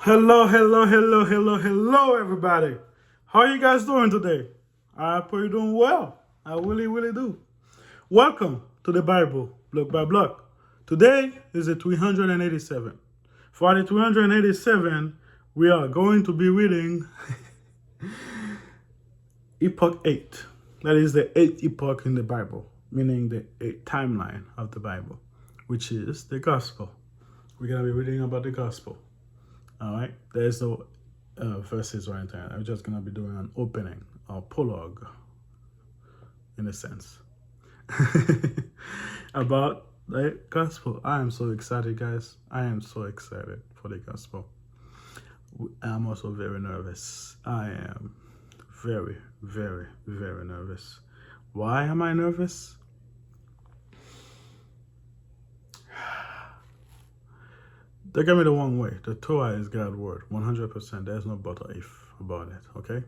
Hello, everybody. How are you guys doing today? I hope you're doing well. I really do. Welcome to the Bible, block by block. Today is the 387. For the 387, we are going to be reading Epoch 8. That is the eighth epoch in the Bible, meaning the eighth timeline of the Bible, which is the Gospel. We're going to be reading about the Gospel. All right, there's no verses or anything. I'm just gonna be doing an opening or prologue, in a sense, about the gospel. I am so excited, guys. I am so excited for the gospel. I'm also very nervous. I am very nervous. Why am I nervous? Don't get me the wrong way. The Torah is God's word, 100%. There's no but or if about it. Okay,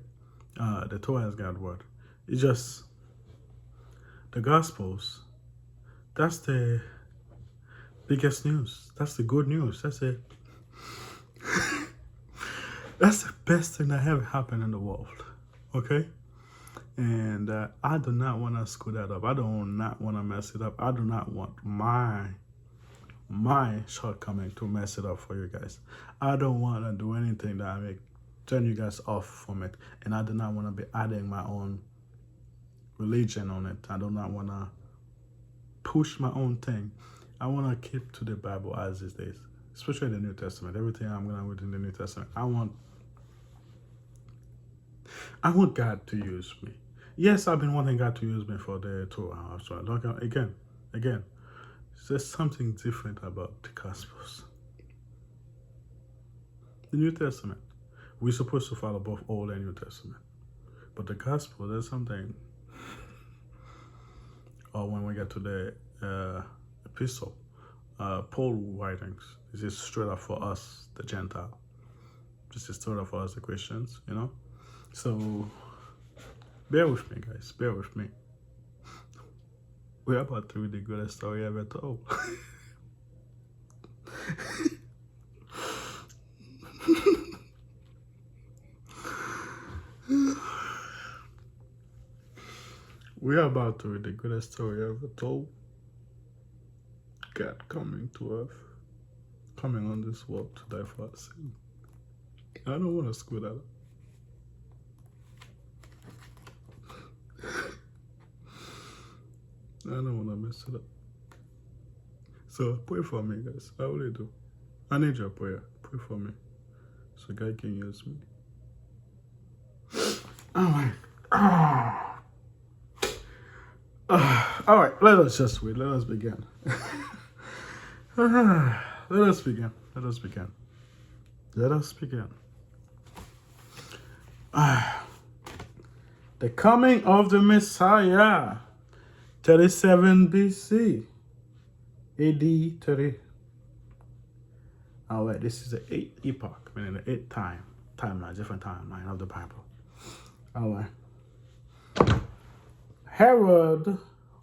the Torah is God's word. It's just the Gospels. That's the biggest news. That's the good news. That's it. That's the best thing that ever happened in the world. Okay, and I do not want to screw that up. I do not want to mess it up. I do not want my shortcoming to mess it up for you guys. I don't want to do anything that make turn you guys off from it, and I do not want to be adding my own religion on it. I do not want to push my own thing. I want to keep to the Bible as it is, especially the New Testament. Everything I'm gonna read in the New Testament, I want God to use me. Yes, I've been wanting God to use me for the Torah. So again. There's something different about the Gospels. The New Testament, we're supposed to follow both Old and New Testament. But the Gospel, there's something. Or when we get to the epistle, Paul writings, this is straight up for us, the Gentile. This is straight up for us, the Christians, you know? So, bear with me, guys. Bear with me. We're about to read the greatest story ever told. We're about to read the greatest story ever told. God coming to earth, coming on this world to die for us. I don't want to screw that up. I don't want to mess it up. So pray for me, guys. I really do. I need your prayer. Pray for me, so God can use me. All right. All right. Let us just wait. Let us begin. Let us begin. The coming of the Messiah. 37 BC, AD 30. All right, this is the eighth epoch, meaning the eighth timeline, different timeline of the Bible. All right. Herod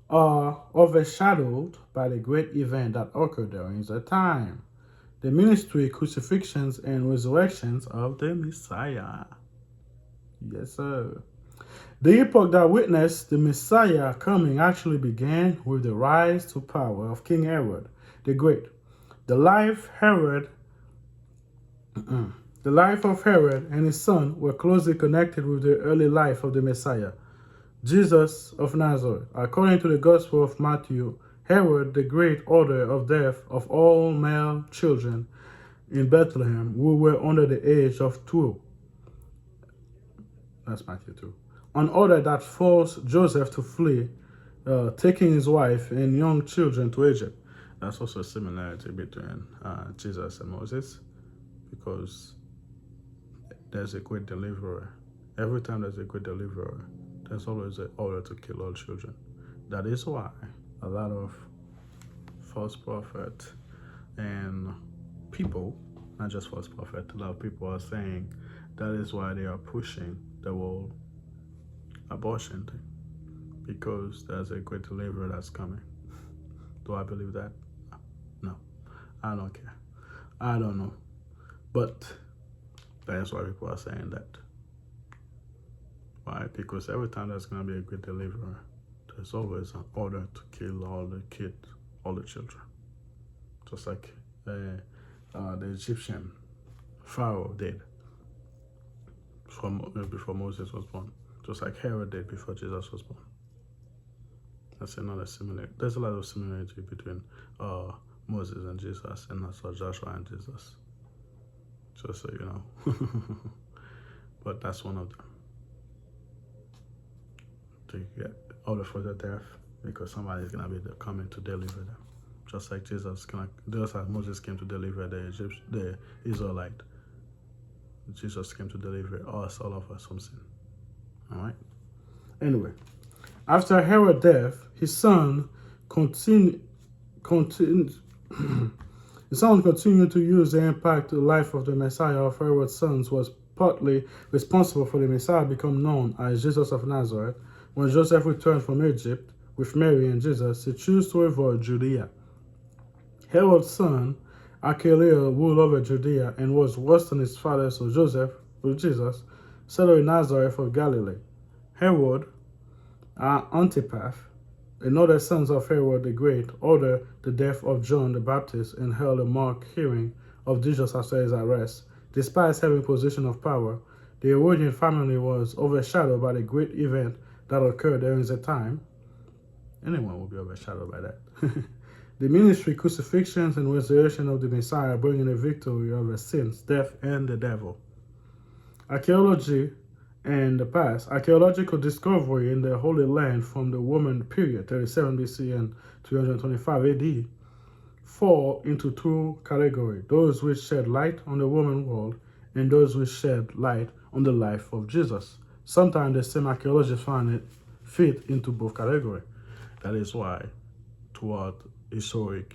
are overshadowed by the great event that occurred during the time, the ministry, crucifixions, and resurrections of the Messiah. Yes, sir. The epoch that witnessed the Messiah coming actually began with the rise to power of King Herod the Great. The life of Herod and his son were closely connected with the early life of the Messiah, Jesus of Nazareth. According to the Gospel of Matthew, Herod the Great ordered of death of all male children in Bethlehem who were under the age of 2. That's Matthew 2. An order that forced Joseph to flee, taking his wife and young children to Egypt. That's also a similarity between Jesus and Moses, because there's a great deliverer. Every time there's a great deliverer, there's always an order to kill all children. That is why a lot of false prophets and people, not just false prophets, a lot of people are saying that is why they are pushing the whole abortion thing, because there's a great deliverer that's coming. Do I believe that? No. I don't care. I don't know. But That's why people are saying that. Why? Because every time there's going to be a great deliverer, there's always an order to kill all the kids, all the children. Just like the Egyptian Pharaoh did before Moses was born. Just like Herod did before Jesus was born. That's another similarity. There's a lot of similarity between Moses and Jesus, and also Joshua and Jesus. Just so you know. But that's one of them. To get order for the death, because somebody's gonna be coming to deliver them. Just like just like Moses came to deliver the Israelite. Jesus came to deliver us, all of us, from sin. Alright? Anyway, after Herod's death, his son continued his son continued to use the impact the life of the Messiah of Herod's sons was partly responsible for the Messiah become known as Jesus of Nazareth. When Joseph returned from Egypt with Mary and Jesus, he chose to avoid Judea. Herod's son, Archelaus, ruled over Judea and was worse than his father, so Joseph, with Jesus, settled in Nazareth of Galilee. Herod, Antipas, another son of Herod the Great, ordered the death of John the Baptist and held a mock hearing of Jesus after his arrest. Despite having position of power, the Herodian family was overshadowed by the great event that occurred during the time. Anyone will be overshadowed by that. The ministry, crucifixions, and resurrection of the Messiah bringing a victory over sins, death, and the devil. Archaeology and the past. Archaeological discovery in the Holy Land from the Roman period, 37 BC and 325 AD, fall into two categories: those which shed light on the Roman world and those which shed light on the life of Jesus. Sometimes the same archaeologists find it fit into both categories. That is why, toward historian,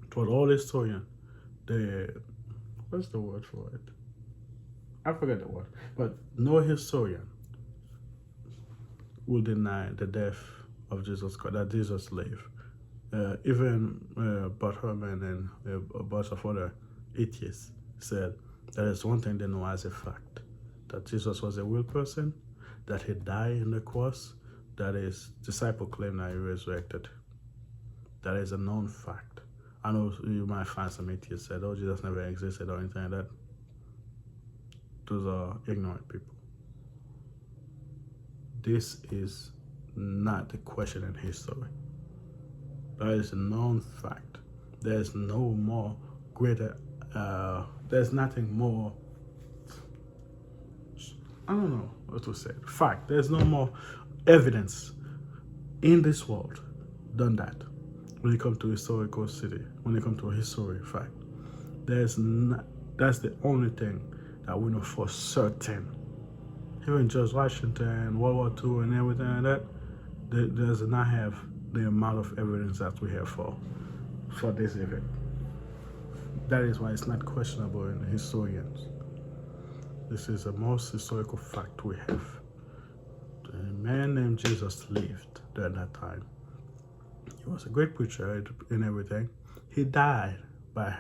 toward all historian, what's the word for it? I forget the word, but no historian will deny the death of Jesus Christ, that Jesus lived. Even Bert Herman and a bunch of other atheists said that is one thing they know as a fact, that Jesus was a real person, that he died on the cross, that his disciple claimed that he resurrected. That is a known fact. I know you might find some atheists said, oh, Jesus never existed or anything like that. Those are ignorant people. This is not the question in history. That is a known fact. There's no more greater, there's nothing more, I don't know what to say. Fact, there's no more evidence in this world than that. When it comes to historical city, when it comes to a history fact, that's the only thing that we know for certain. Even George Washington, World War II, and everything like that, does not have the amount of evidence that we have for this event. That is why it's not questionable in historians. This is the most historical fact we have. A man named Jesus lived during that time. He was a great preacher and everything. He died by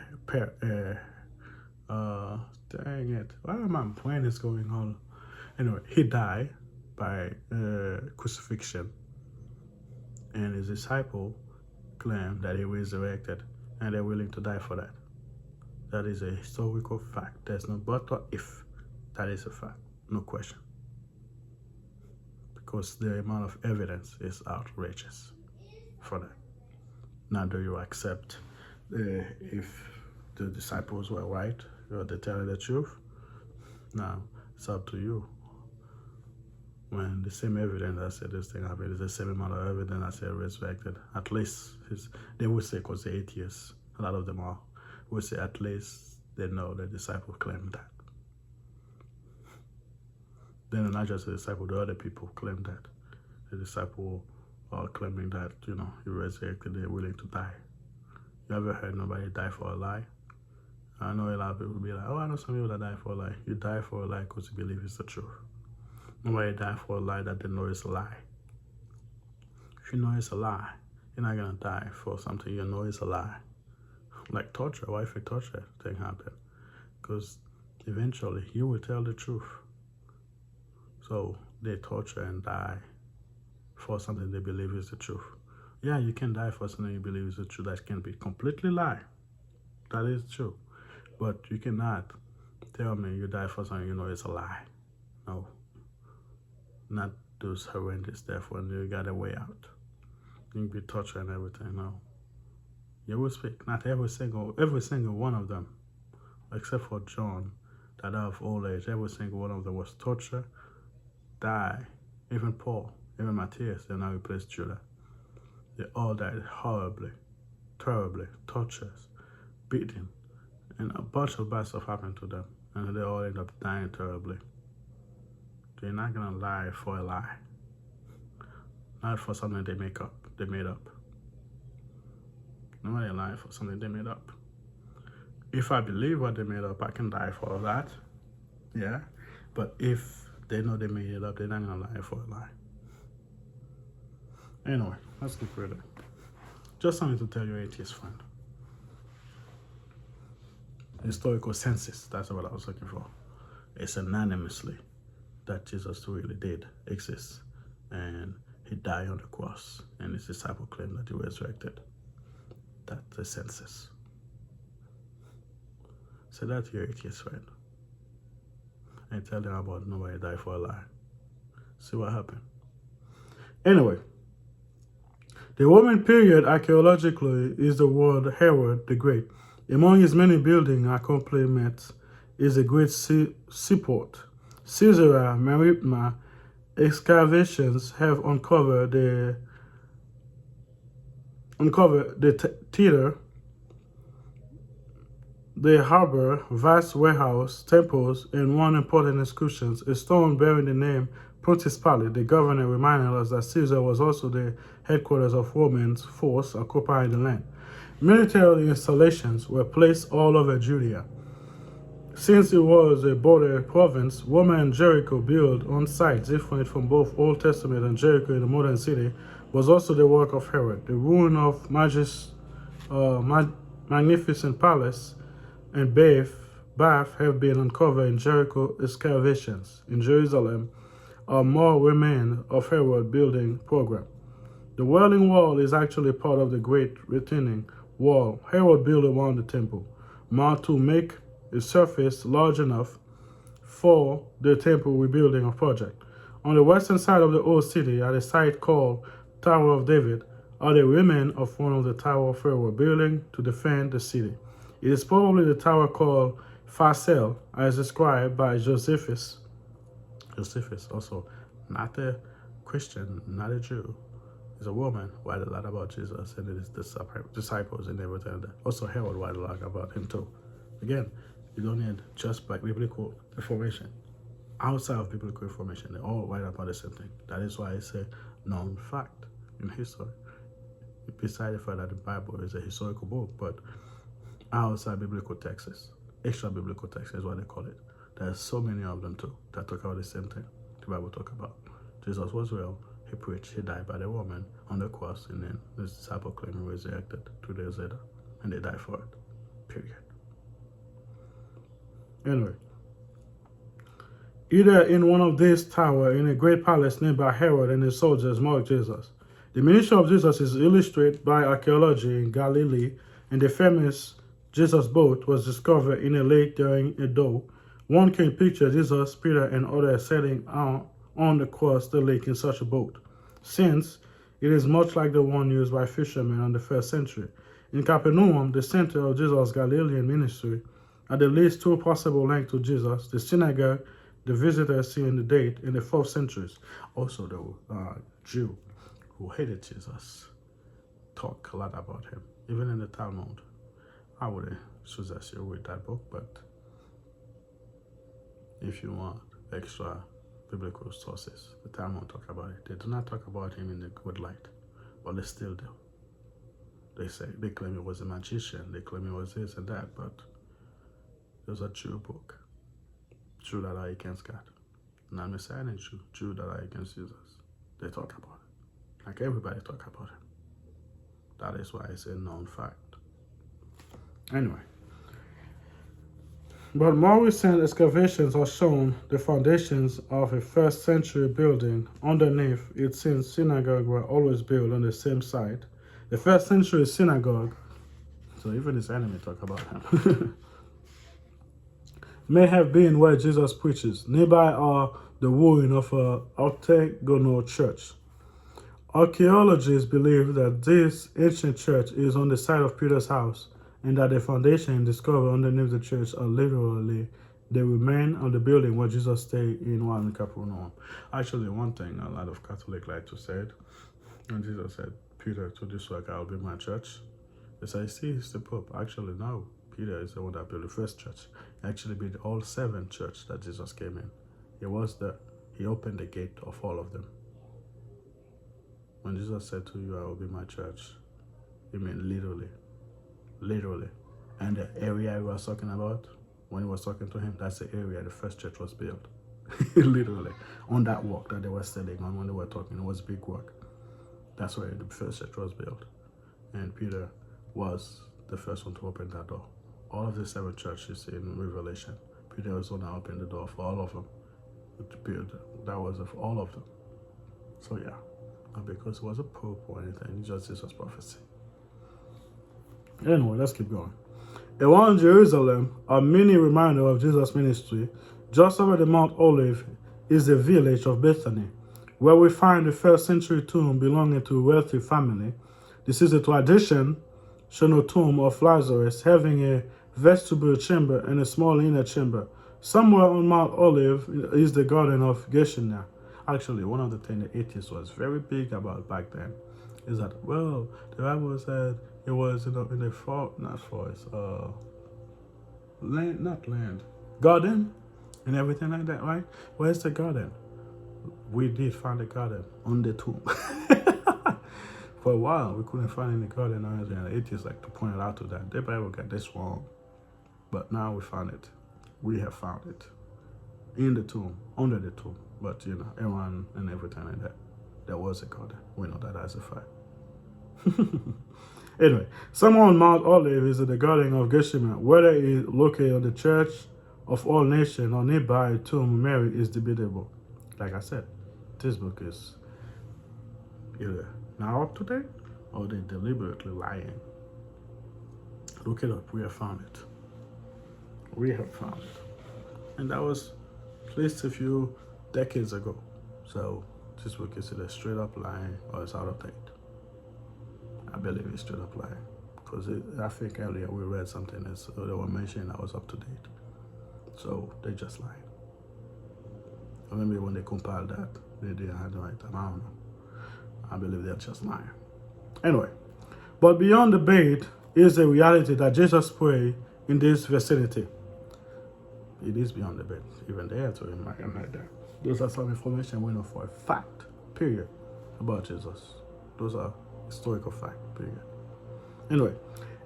dang it. Why am my brain is going on? Anyway, he died by crucifixion. And his disciple claimed that he resurrected, and they're willing to die for that. That is a historical fact. There's no but or if. That is a fact. No question. Because the amount of evidence is outrageous for that. Now, do you accept if the disciples were right or they tell the truth? Now, it's up to you. When the same evidence that said this thing happened is the same amount of evidence that said resurrected, at least they would say, because they're atheists, a lot of them are, would say at least they know the disciple claimed that. Then not just the disciple, the other people claim that. The disciple are claiming that, he resurrected, they're willing to die. You ever heard nobody die for a lie? I know a lot of people will be like, oh, I know some people that die for a lie. You die for a lie because you believe it's the truth. Nobody die for a lie that they know is a lie. If you know it's a lie, you're not going to die for something you know is a lie. like torture, why if a torture thing happen? Because eventually you will tell the truth. So they torture and die for something they believe is the truth. Yeah, you can die for something you believe is the truth. That can be completely lie. That is true. But you cannot tell me you die for something you know is a lie. No. Not those horrendous death when you got a way out. You can be tortured and everything. No. You will speak. Not every single one of them, except for John, that of old age. Every single one of them was tortured, die. Even Paul, even Matthias, they now replaced Judah. They all died horribly, terribly, tortures, beaten, and a bunch of bad stuff happened to them, and they all end up dying terribly. They're not gonna lie for a lie, not for something they made up. Nobody lie for something they made up. If I believe what they made up, I can die for that. Yeah. But if they know they made it up, they're not gonna lie for a lie. Anyway, let's keep reading. Just something to tell your atheist friend. Historical census, that's what I was looking for. It's anonymously that Jesus really did exist. And he died on the cross. And his disciple claimed that he resurrected. That's the census. Say that to your atheist friend. And tell them about nobody died for a lie. See what happened. Anyway, the Roman period archaeologically is the word Herod the Great. Among his many building accomplishments is a great seaport. Caesarea Maritima excavations have uncovered the theater, the harbor, vast warehouse, temples, and one important inscription, a stone bearing the name Pontius Pilate, the governor, reminding us that Caesar was also the headquarters of Roman force occupying the land. Military installations were placed all over Judea. Since it was a border province, Rome and Jericho built on sites different from both Old Testament and Jericho in the modern city was also the work of Herod. The ruin of magnificent palace and bath have been uncovered in Jericho excavations. In Jerusalem are more remains of Herod building program. The Wailing Wall is actually part of the Great Retaining Wall Herod built around the temple, meant to make a surface large enough for the temple rebuilding project. On the western side of the old city, at a site called Tower of David, are the remains of one of the Tower of Herod building to defend the city. It is probably the tower called Phasael, as described by Josephus. Josephus, also not a Christian, not a Jew. He's a woman, write a lot about Jesus and his disciples and everything. Also, Herod write a lot about him too. Again, you don't need just like biblical information. Outside of biblical information, they all write about the same thing. That is why it's a known fact in history. Besides the fact that the Bible is a historical book, but outside biblical texts, extra biblical texts is what they call it. There's so many of them too that talk about the same thing the Bible talk about. Jesus was real. He preached, he died by the woman on the cross, and then his disciple claimed he resurrected 2 days later, and they died for it. Period. Anyway, either in one of these towers in a great palace named by Herod and his soldiers mocked Jesus. The ministry of Jesus is illustrated by archaeology in Galilee, and the famous Jesus boat was discovered in a lake during a thaw. One can picture Jesus, Peter, and others sailing on across the lake in such a boat, since it is much like the one used by fishermen in the first century. In Capernaum, the center of Jesus' Galilean ministry, at the least 2 possible links to Jesus, the synagogue, the visitors see in the date in the 4th centuries. Also, the Jew who hated Jesus talk a lot about him, even in the Talmud. I wouldn't suggest you read that book, but if you want extra biblical sources, the Talmud talk about it. They do not talk about him in a good light, but they still do. They claim he was a magician, they claim he was this and that, but there's a Jew book. Jew that are against God. Not Messianic Jew, Jew that are against Jesus. They talk about it. Like everybody talk about him. That is why it's a known fact. Anyway, but more recent excavations have shown the foundations of a first century building underneath it, since synagogues were always built on the same site. The first century synagogue, so even his enemy talk about him, may have been where Jesus preaches. Nearby are the ruins of a octagonal church. Archaeologists believe that this ancient church is on the site of Peter's house, and that the foundation discovered underneath the church are literally the remain of the building where Jesus stayed in one Capernaum. Actually, one thing a lot of Catholics like to say, when Jesus said, Peter, to this work I will build my church, they say, see, it's the Pope. Actually, no. Peter is the one that built the first church. He actually built all 7 churches that Jesus came in. He opened the gate of all of them. When Jesus said to you, I will be my church, he meant literally. Literally. And the area he was talking about, when he was talking to him, that's the area the first church was built. Literally. On that walk that they were standing on when they were talking, it was big work. That's where the first church was built. And Peter was the first one to open that door. All of the 7 churches in Revelation, Peter was the one that opened the door for all of them. That was of all of them. So yeah. Not because he was a pope or anything, just Jesus' prophecy. Anyway, let's keep going. Around Jerusalem, a mini reminder of Jesus' ministry, just over the Mount Olive, is the village of Bethany, where we find the first century tomb belonging to a wealthy family. This is a traditional tomb of Lazarus, having a vestibule chamber and a small inner chamber. Somewhere on Mount Olive is the Garden of Gethsemane. Actually, one of the things the atheists was very big about back then is that, well, the Bible said it was in the garden and everything like that, right? Where's the garden? We did find the garden on the tomb. For a while, we couldn't find any garden or anything. The atheists like to point it out to that. The Bible got this wrong. But now we found it. We have found it. In the tomb, under the tomb. But, around and everything like that. There was a garden. We know that as a fact. Anyway, somewhere on Mount Olive is the Garden of Gethsemane. Whether it is located on the Church of All Nations or nearby a tomb of Mary is debatable. Like I said, this book is either not up to date or they're deliberately lying. Look it up. We have found it. We have found it. And that was placed a few decades ago. So this book is either straight up lying or it's out of date. I believe it's straight up lying. Because I think earlier we read something that they were mentioning that was up to date. So they just lied. Or maybe when they compiled that, they didn't have the right time. I don't know. I believe they're just lying. Anyway, but beyond debate is the reality that Jesus prayed in this vicinity. It is beyond debate. Even there, to him, I am like that. Those are some information we know for a fact, period, about Jesus. Those are historical facts, period. Anyway,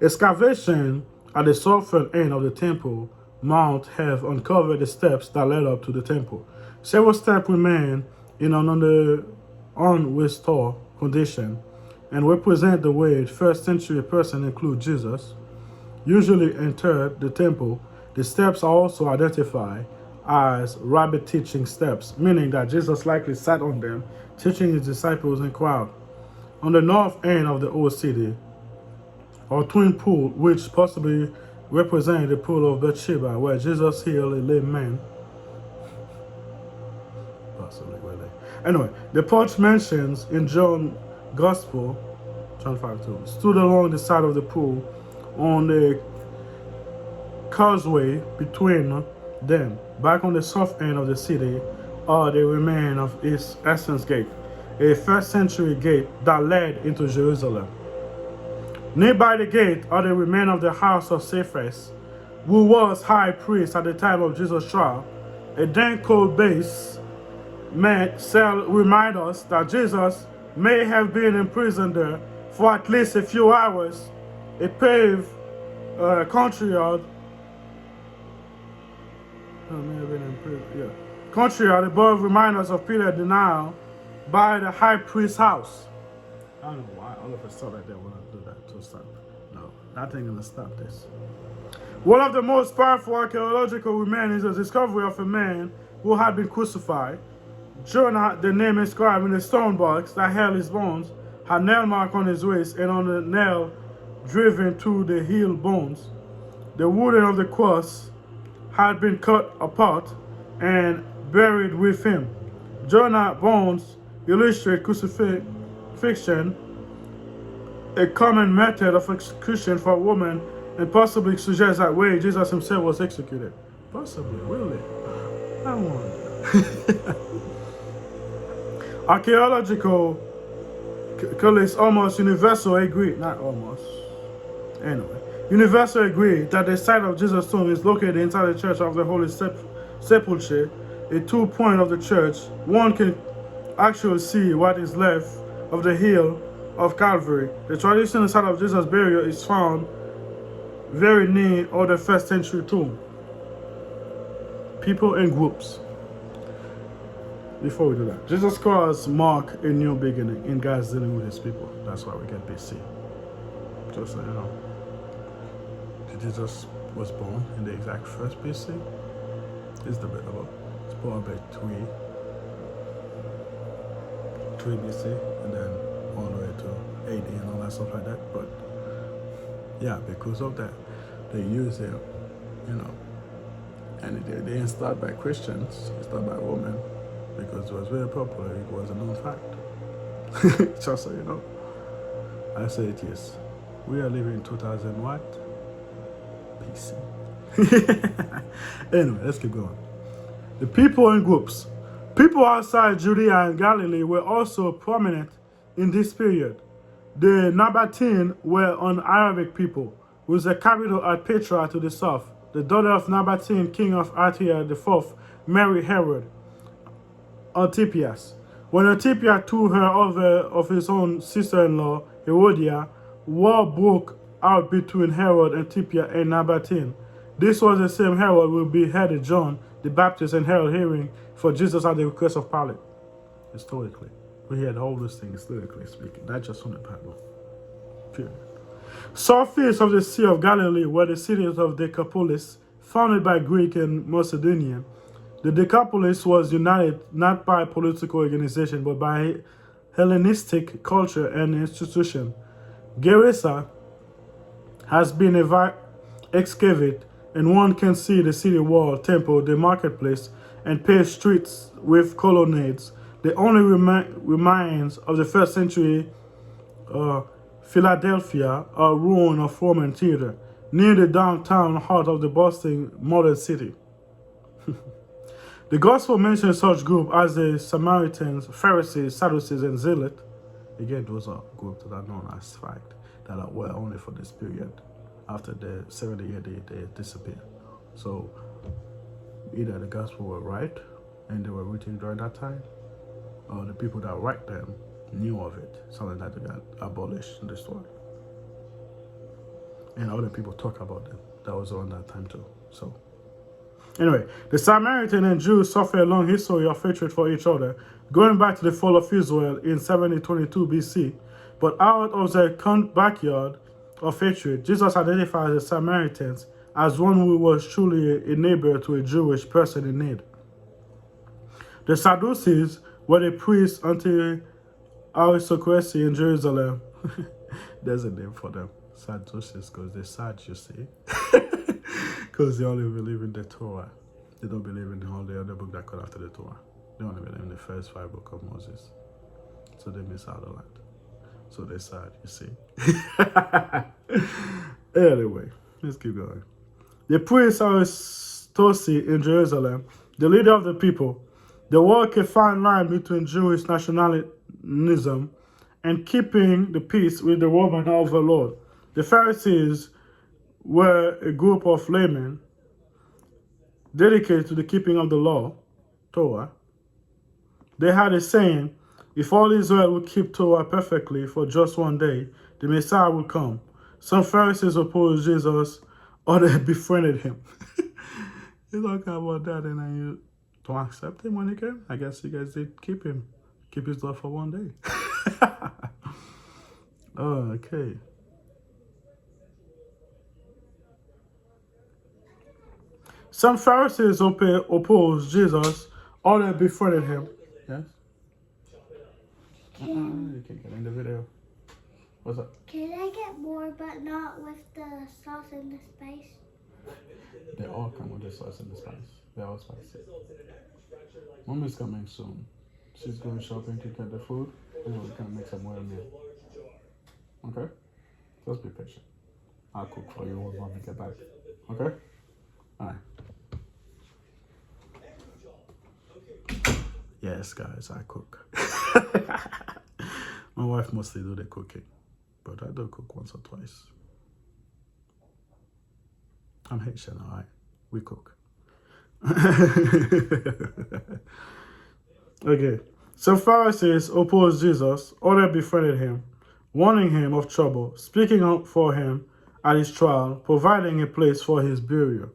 excavation at the southern end of the Temple Mount have uncovered the steps that led up to the temple. Several steps remain in an unrestored condition and represent the way first century person, include Jesus, usually entered the temple. The steps are also identified as rabbi teaching steps, meaning that Jesus likely sat on them, teaching his disciples and crowd. On the north end of the old city, or twin pool, which possibly represented the pool of Bathsheba, where Jesus healed a lame man. Possibly, really. Anyway, the Epoch mentions in John's Gospel, John 5:2, stood along the side of the pool on the causeway between them. Back on the south end of the city are the remains of its Essence Gate, a first century gate that led into Jerusalem. Nearby the gate are the remains of the house of Cephas, who was high priest at the time of Jesus' trial. A dank cold base remind us that Jesus may have been imprisoned there for at least a few hours. A paved courtyard courtyard above remind us of Peter's denial by the high priest's house. I don't know why all of a sudden they want to do that to stop. No, Nothing gonna stop this. One of the most powerful archaeological remains is the discovery of a man who had been crucified. Jonah, the name inscribed in the stone box that held his bones, had nail mark on his waist and on the nail driven through the heel bones. The wooden of the cross had been cut apart and buried with him. Jonah bones illustrate crucifixion, a common method of execution for a woman, and possibly suggests that way Jesus himself was executed. Possibly, really? I wonder. Archaeological colleagues almost universal agree, not almost, anyway, universal agree that the site of Jesus' tomb is located inside the Church of the Holy Sepulchre, a 2 point of the church. One can actually see what is left of the hill of Calvary. The traditional site of Jesus' burial is found very near of the first century tomb. People in groups. Before we do that, Jesus calls Mark a new beginning in God's dealing with his people. That's why we get BC. Just so you know. Jesus was born in the exact first BC. It's debatable. It's born by 3 BC, and then all the way to AD and all that stuff like that. But yeah, because of that, they use it, and they didn't start by Christians, it started by women, because it was very popular, it was a known fact. Just so you know. I say it is. We are living in 2000 what? BC. Anyway, let's keep going. The people in groups. People outside Judea and Galilee were also prominent in this period. The Nabatean were an Arabic people, with the capital at Petra to the south. The daughter of Nabatean, king of Artia IV, married Herod Antipas. When Antipas took her over of his own sister-in-law, Herodia, war broke out between Herod Antipas and Nabatean. This was the same Herod who beheaded John the Baptist and held hearing for Jesus at the request of Pilate. Historically, we had all those things historically speaking, not just from the Bible. Period. Southeast of the Sea of Galilee were the cities of Decapolis, founded by Greek and Macedonian. The Decapolis was united not by political organization, but by Hellenistic culture and institution. Gerasa has been excavated, and one can see the city wall, temple, the marketplace, and paved streets with colonnades. The only remains of the first century Philadelphia are ruin of Roman theater, near the downtown heart of the Boston modern city. The Gospel mentions such groups as the Samaritans, Pharisees, Sadducees, and Zealots. Again, those are groups that are known as fact, that are well only for this period. After the 70 AD, they disappear. So either the Gospel were right, and they were written during that time, or the people that write them knew of it, something that they got abolished and destroyed. And other people talk about them. That was around that time too. So anyway, the Samaritan and Jews suffer a long history of hatred for each other, going back to the fall of Israel in 722 BC. But out of their backyard of hatred, Jesus identifies the Samaritans as one who was truly a neighbor to a Jewish person in need. The Sadducees were the priests until aristocracy in Jerusalem. There's a name for them, Sadducees, because they're sad, you see. Because they only believe in the Torah. They don't believe in all the other book that come after the Torah. They only believe in the first 5 books of Moses. So they miss out a lot. So they're sad, you see. Anyway, let's keep going. The priest Aristotle in Jerusalem, the leader of the people, they walk a fine line between Jewish nationalism and keeping the peace with the Roman overlord. The Pharisees were a group of laymen dedicated to the keeping of the law, Torah. They had a saying, if all Israel would keep Torah perfectly for just one day, the Messiah will come. Some Pharisees opposed Jesus, others befriended him. You talk about that, and then you don't accept him when he came? I guess you guys did keep his law for one day. Okay. Some Pharisees opposed Jesus, others befriended him. Yes? You can't get in the video. What's up? Can I get more, but not with the sauce and the spice? They all come with the sauce and the spice. They're all spicy. Mom is coming soon. She's going shopping to get the food, and we can make some more meal. Okay? Just be patient. I'll cook for you when Mommy get back. Okay? Alright. Yes, guys, I cook. My wife mostly do the cooking, but I do cook once or twice. I'm Haitian, alright? We cook. Okay. So Pharisees opposed Jesus, others befriended him, warning him of trouble, speaking up for him at his trial, providing a place for his burial.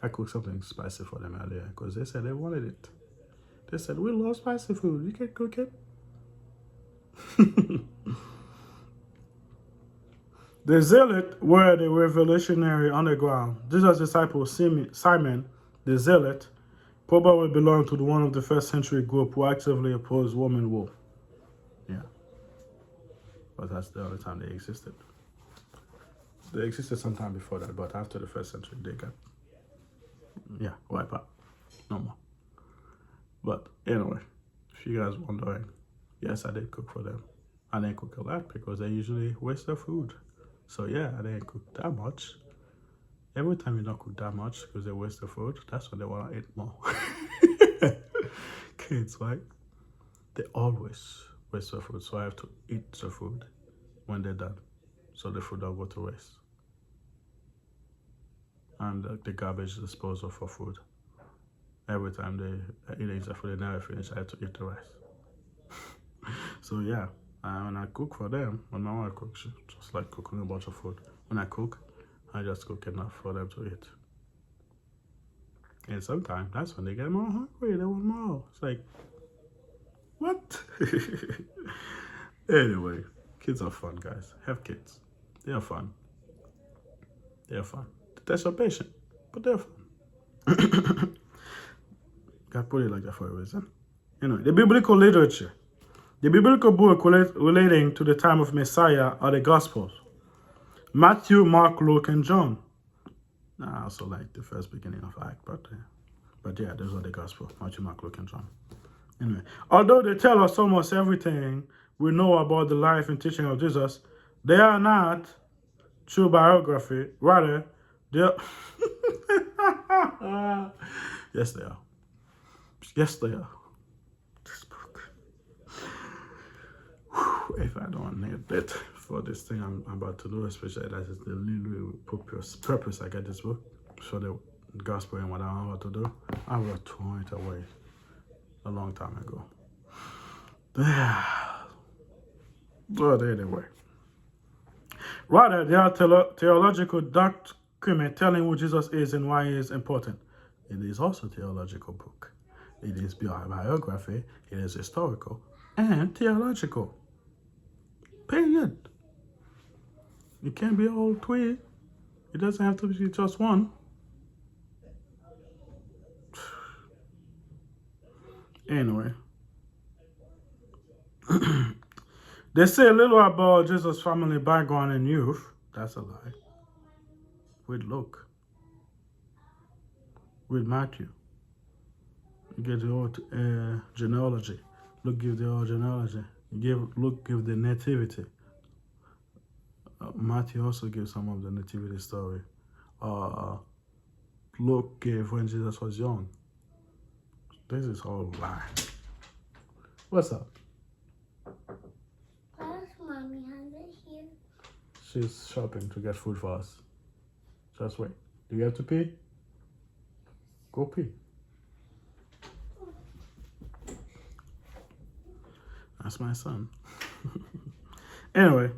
I cooked something spicy for them earlier because they said they wanted it. They said, we love spicy food. You can cook it. The zealot were the revolutionary underground. Jesus' disciple Simon, the zealot, probably belonged to one of the first century group who actively opposed woman rule. Yeah. But that's the only time they existed. They existed sometime before that, but after the first century, they got, wiped out. No more. But anyway, if you guys wondering, yes, I did cook for them. I didn't cook a lot because they usually waste their food. So yeah, I didn't cook that much. Every time you don't cook that much because they waste their food, that's when they want to eat more. Kids, right? They always waste their food, so I have to eat the food when they're done, so the food don't go to waste. And the garbage disposal for food. Every time they eat the food, they never finish, I have to eat the rest. So yeah, when I cook for them, when my wife cooks, she just like cooking a bunch of food. When I cook, I just cook enough for them to eat. And sometimes that's when they get more hungry, they want more. It's like, what? Anyway, kids are fun, guys. Have kids. They are fun. They are fun. Test your patience, but they're fun. God put it like that for a reason. Anyway, the biblical literature. The biblical book relating to the time of Messiah are the Gospels. Matthew, Mark, Luke, and John. I also like the first beginning of Act, but yeah, those are the Gospels. Matthew, Mark, Luke, and John. Anyway, although they tell us almost everything we know about the life and teaching of Jesus, they are not true biography. Rather, they are... Yes, they are. Yes, they are. This book. If I don't need it for this thing I'm about to do, especially that is the little purpose I get this book, for the gospel and what I'm about to do, I would have thrown it away a long time ago. But anyway. Rather, they are theological document telling who Jesus is and why he is important. It is also a theological book. It is biography, it is historical, and theological. Period. It can't be all three. It doesn't have to be just one. Anyway. They say a little about Jesus' family background and youth. That's a lie. With Luke. With Matthew. You get the whole genealogy. Luke gives the whole genealogy. Luke gives the nativity. Matthew also gives some of the nativity story. Luke gave when Jesus was young. This is all lie. What's up? Where's Mommy? Has it here? She's shopping to get food for us. Just wait. Do you have to pee? Go pee. That's my son. Anyway.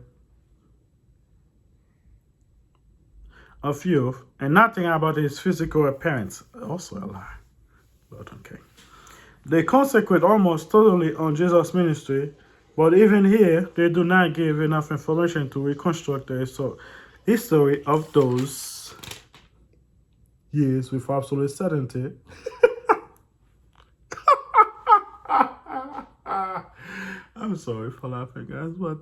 Of youth, and nothing about his physical appearance. Also a lie. But okay. They concentrate almost totally on Jesus' ministry, but even here, they do not give enough information to reconstruct the history of those years with absolute certainty. I'm sorry for laughing, guys, but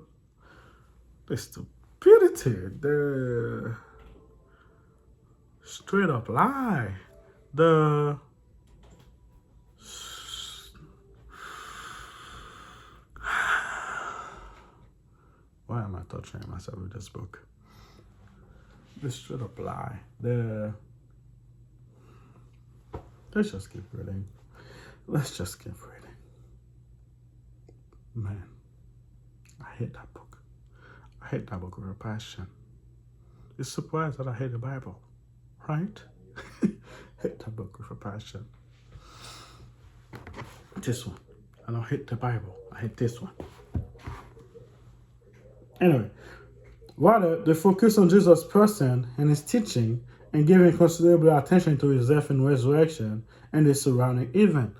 the stupidity, the straight up lie, the why am I torturing myself with this book? The straight up lie, the let's just keep reading. Let's just keep reading. Man, I hate that book. I hate that book with a passion. You're surprised that I hate the Bible, right? Hate that book with a passion. This one. I don't hate the Bible. I hate this one. Anyway, rather, they focus on Jesus' person and his teaching and giving considerable attention to his death and resurrection and the surrounding event.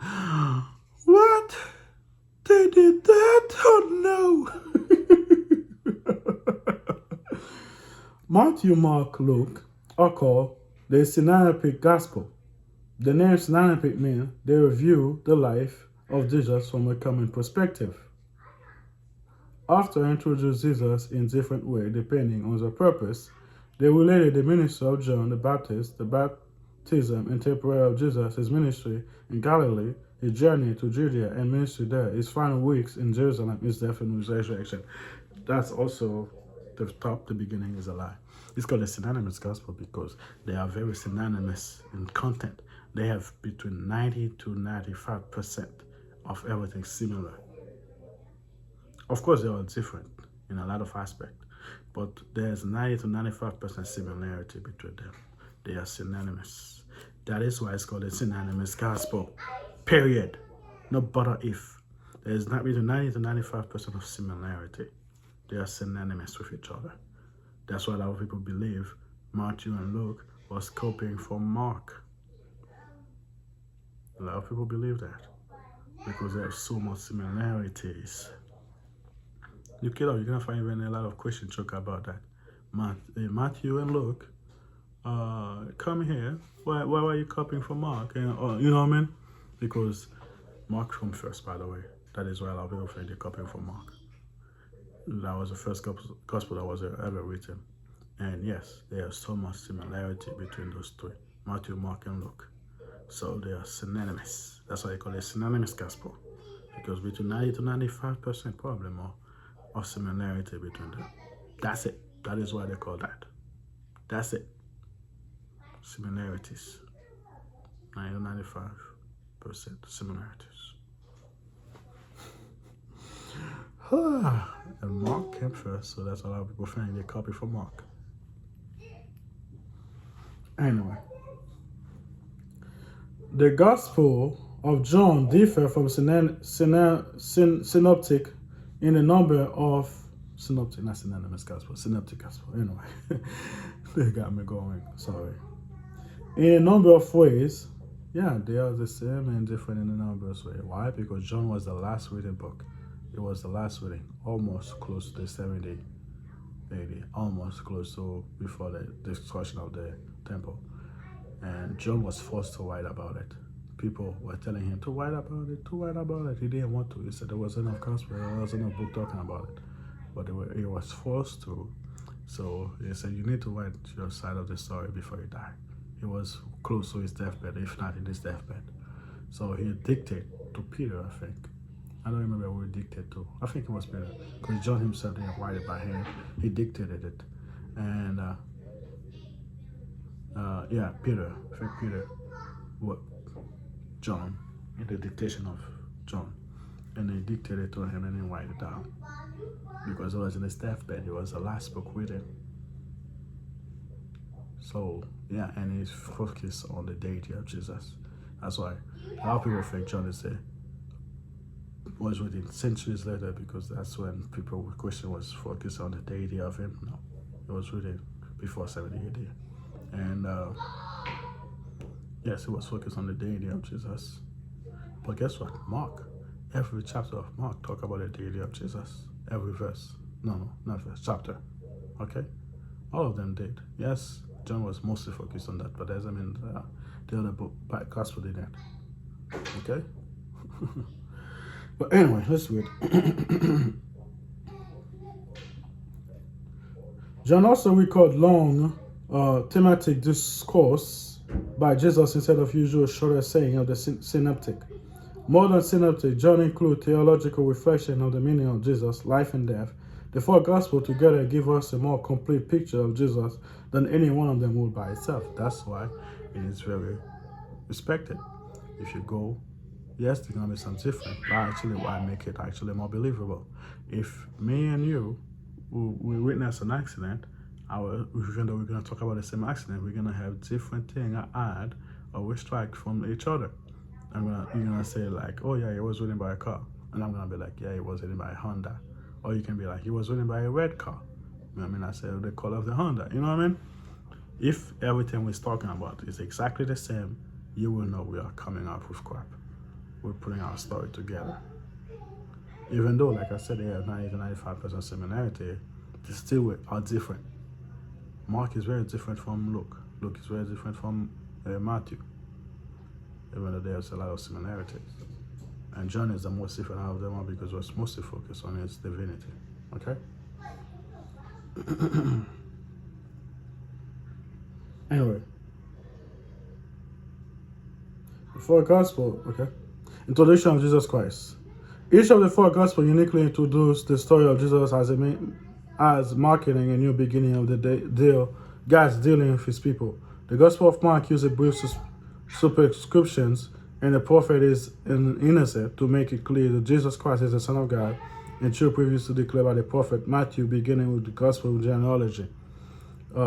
What? They did that? Oh no! Matthew, Mark, Luke are called the synoptic gospel. The name synoptic means they review the life of Jesus from a common perspective. After introducing Jesus in different ways depending on the purpose, they related the ministry of John the Baptist, the baptism and temporary of Jesus, his ministry in Galilee, his journey to Judea and ministry there, his final weeks in Jerusalem, his death and resurrection. That's also the beginning is a lie. It's called a synonymous gospel because they are very synonymous in content. They have between 90 to 95% of everything similar. Of course, they are different in a lot of aspects, but there's 90 to 95% similarity between them. They are synonymous. That is why it's called a synonymous gospel. Period. No butter if. There's not between 90 to 95% of similarity. They are synonymous with each other. That's why a lot of people believe Matthew and Luke was copying from Mark. A lot of people believe that because there are so much similarities. You're gonna find even a lot of Christian joke about that. Matthew and Luke, come here. Why are you copying from Mark? And, you know what I mean? Because Mark came first, by the way. That is why a lot of people think they're copying from Mark. That was the first gospel that was ever written. And yes, there's so much similarity between those three, Matthew, Mark, and Luke. So they are synonymous. That's why I call it synonymous gospel. Because between 90 to 95% probably more of similarity between them. That's it. That is why they call that. That's it. Similarities. 90 to 95% similarities. And Mark came first, so that's a lot of people think they copy from Mark. Anyway, the Gospel of John differ from synoptic in a number of synoptic, not synonymous gospel, synoptic gospel. Anyway, they got me going. Sorry. In a number of ways, yeah, they are the same and different in a number of ways. Why? Because John was the last written book. It was the last reading, almost close to the 70 AD, almost close to before the destruction of the temple. And John was forced to write about it. People were telling him to write about it, He didn't want to. He said there was enough gospel, there was enough book talking about it. But he was forced to. So he said, you need to write your side of the story before you die. He was close to his deathbed, if not in his deathbed. So he dictated to Peter, I think. I don't remember who he dictated to. I think it was Peter, because John himself didn't write it by hand. He dictated it. And Peter. I think Peter what John in the dictation of John. And they dictated to him and then write it down. Because it was in his deathbed. It was the last book written. So, yeah, and he's focused on the deity of Jesus. That's why a lot of people think John was written centuries later, because that's when people with question was focused on the deity of him. No, it was written before 70 AD. And yes, it was focused on the deity of Jesus. But guess what? Mark, every chapter of Mark talk about the deity of Jesus. Every verse. No, not verse, chapter. Okay? All of them did. Yes, John was mostly focused on that, but that doesn't mean the other book, gospel didn't. Okay? But anyway, let's read. John also recorded long thematic discourse by Jesus instead of usual shorter saying of the synoptic. More than synoptic, John includes theological reflection of the meaning of Jesus' life and death. The four Gospels together give us a more complete picture of Jesus than any one of them would by itself. That's why it is very respected. If you go, yes, there's going to be some different, but actually why make it actually more believable? If me and you, we witness an accident, even though we're going to talk about the same accident, we're going to have different things add or extract from each other. You're gonna say like, oh yeah, he was ridden by a car, and I'm gonna be like, yeah, he was ridden by a Honda, or you can be like, he was ridden by a red car. You know what I mean? I say the color of the Honda. You know what I mean? If everything we're talking about is exactly the same, you will know we are coming out with crap. We're putting our story together. Even though, like I said, they have 90 to 95% similarity, they still are different. Mark is very different from Luke. Luke is very different from Matthew. Even though there's a lot of similarities. And John is the most different out of them all because we're mostly focused on his divinity. Okay? Anyway. The four Gospels, okay? Introduction of Jesus Christ. Each of the four Gospels uniquely introduce the story of Jesus as marketing a new beginning of the deal, God's dealing with his people. The Gospel of Mark uses brief superscriptions, and the prophet is innocent to make it clear that Jesus Christ is the Son of God, and true previously declared by the prophet Matthew, beginning with the Gospel genealogy.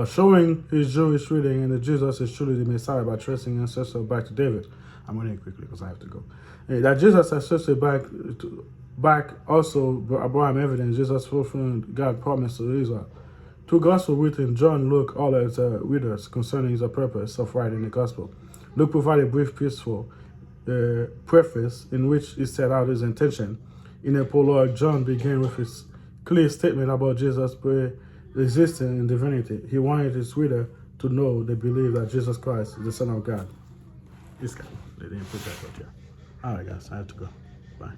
Showing his Jewish reading and that Jesus is truly the Messiah by tracing ancestors back to David. I'm reading quickly because I have to go. That Jesus ancestors back also Abraham evidence Jesus fulfilling God's promise to Israel. Two Gospels written, John, Luke, all as readers concerning the purpose of writing the Gospel. Luke provided a brief, peaceful preface in which he set out his intention. In a prologue, John began with his clear statement about Jesus' pre-existence and divinity. He wanted his reader to know they believe that Jesus Christ is the Son of God. This guy, they didn't put that right here. All right, guys, I have to go. Bye.